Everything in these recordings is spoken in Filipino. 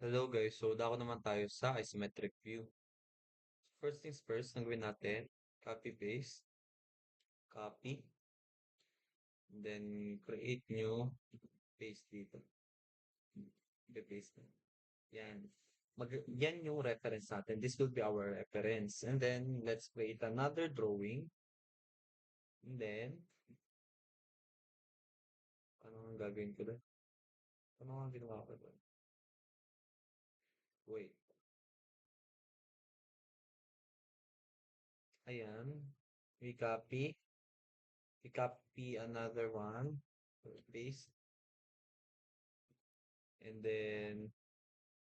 Hello guys, so dako naman tayo sa isometric view. First things first, ang gawin natin, copy paste, copy, then create new, paste dito. Paste. Yan. Yan yung reference natin. This will be our reference. And then, let's create another drawing. And then, ano ang gagawin ko doon? Ano ang ginawa ko doon? Wait. Ayan. We copy. We copy another one. Paste. And then,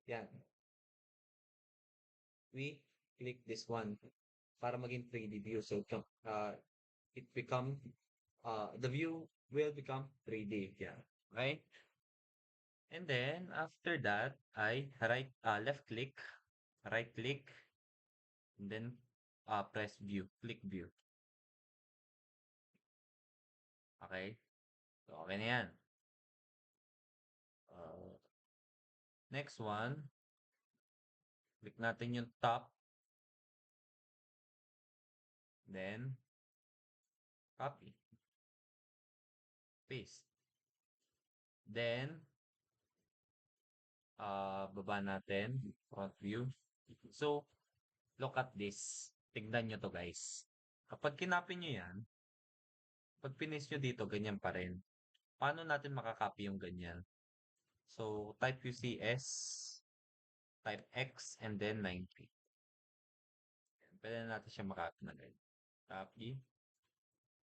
yan. We click this one para maging 3D view. So, it become, the view will become 3D. Yeah. Right? And then, after that, I left click, right click, and then, press view, click view. Okay? So, okay na yan. Uh, Next one, click natin yung top, then, copy, paste. Then, baba natin, front view. So, look at this. Tignan nyo to guys. Kapag kinopy nyo yan, pag pinis nyo dito, ganyan pa rin. Paano natin makakopy yung ganyan? So, type UCS, type X, and then 90. Pwede na natin siya makopy na ganyan. Copy,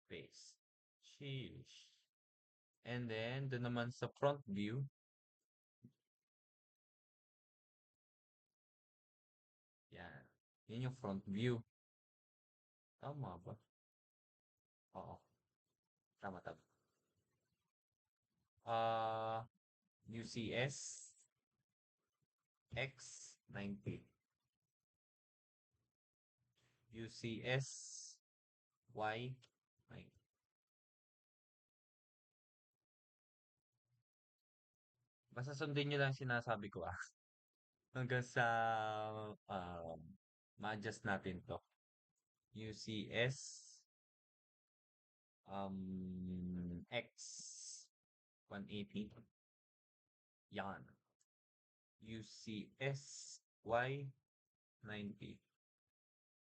paste. Sheesh. And then, doon naman sa front view, yan. Yan yung front view. Tama ba? Oo. Tama, tama. UCS, X, 90. UCS, Y, 90. Basta sundin nyo lang sinasabi ko hanggang sa ma-adjust natin to. UCS X 180. Yan. UCS Y 90.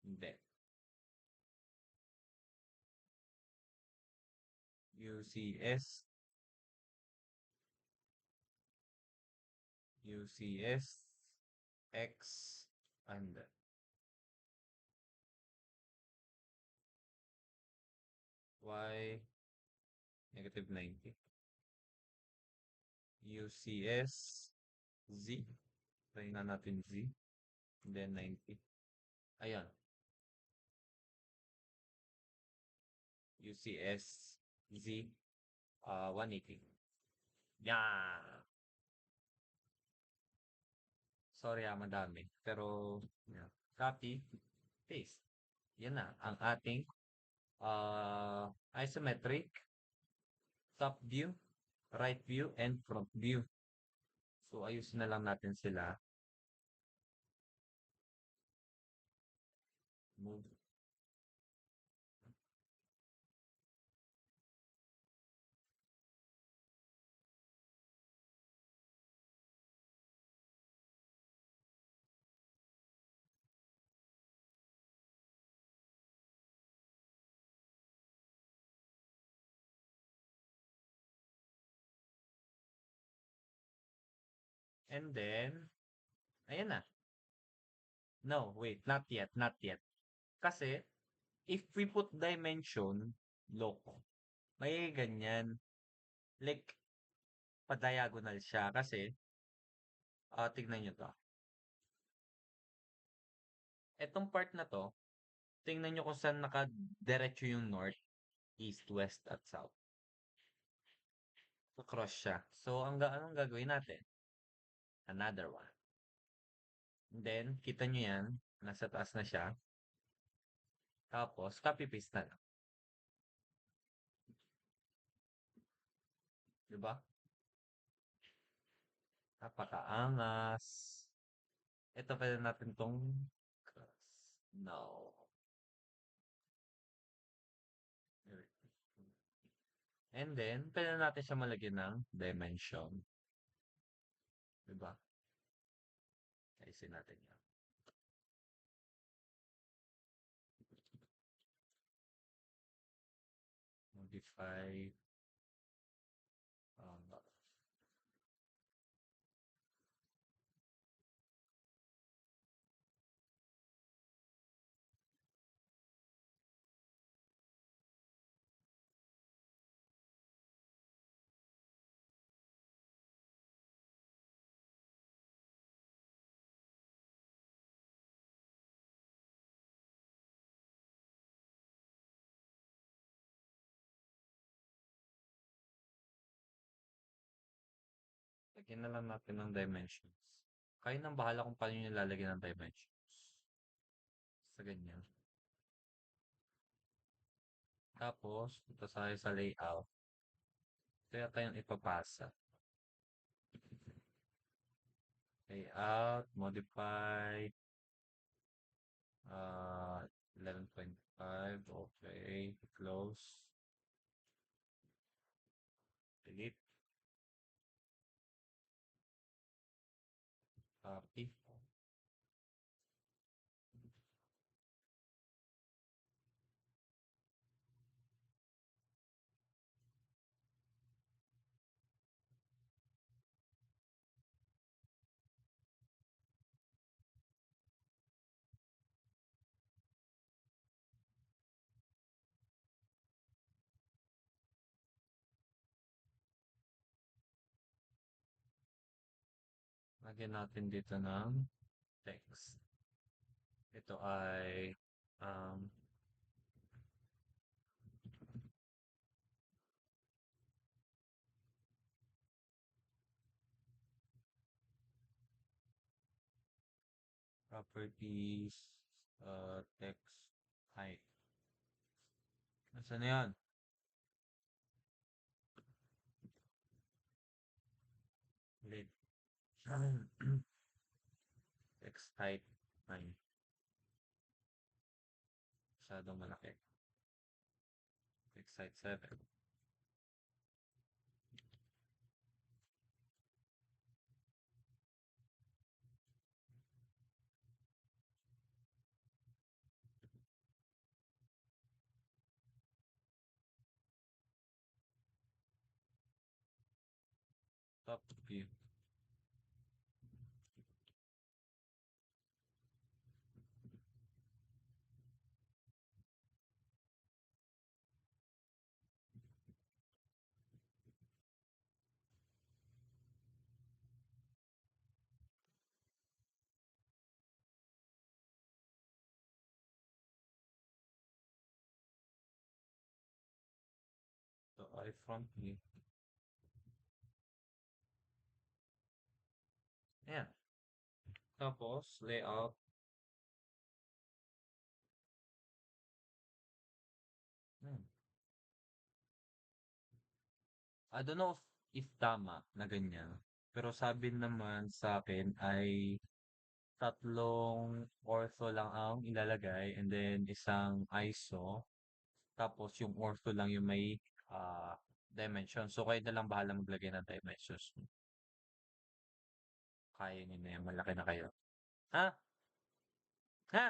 Hindi. UCS X and Y negative 90. UCS Z. Try na natin Z. Then 90. Ayan. UCS Z 180. Yeah. Sorry madami. Pero, yeah. Copy, paste. Yan na, ang ating isometric, top view, right view, and front view. So, ayusin na lang natin sila. Move. And then, ayan na. No, wait, not yet, not yet. Kasi, if we put dimension, look, may ganyan. Like, pa-diagonal siya. Kasi, tignan nyo to. Etong part na to, tingnan nyo kung saan naka-diretso yung north, east, west, at south. So, cross siya. So, anong gagawin natin? Another one. And then, kita nyo yan. Nasa taas na siya. Tapos, copy-paste na lang. Diba? Napakaangas. Ito pwede natin tong no. And then, pwede natin siya malagyan ng dimension. Diba? Ayusin natin yan. Modify. Um, Lagyan na lang natin ng dimensions. Kayo nang bahala kung paano nyo lalagyan ng dimensions. Sa ganyan. Tapos, punta tayo sa layout. Ito yata yung ipapasa. Layout, modify, 11.5, okay, close, delete, copy. Lagyan natin dito ng text. Ito ay um, properties, text height. Nasaan na yan? Lid. Text height 9. Masyadong malaki. Text height 7. Top view. Ito ay front view. Ayan. Tapos, layout. Hmm. I don't know if tama na ganyan. Pero sabi naman sa akin ay tatlong ortho lang ang ilalagay and then isang ISO. Tapos yung ortho lang yung may dimension. So kayo na lang bahala maglagay ng dimensions. Kaya niyo na yan. Malaki na kayo. Ha? Ha?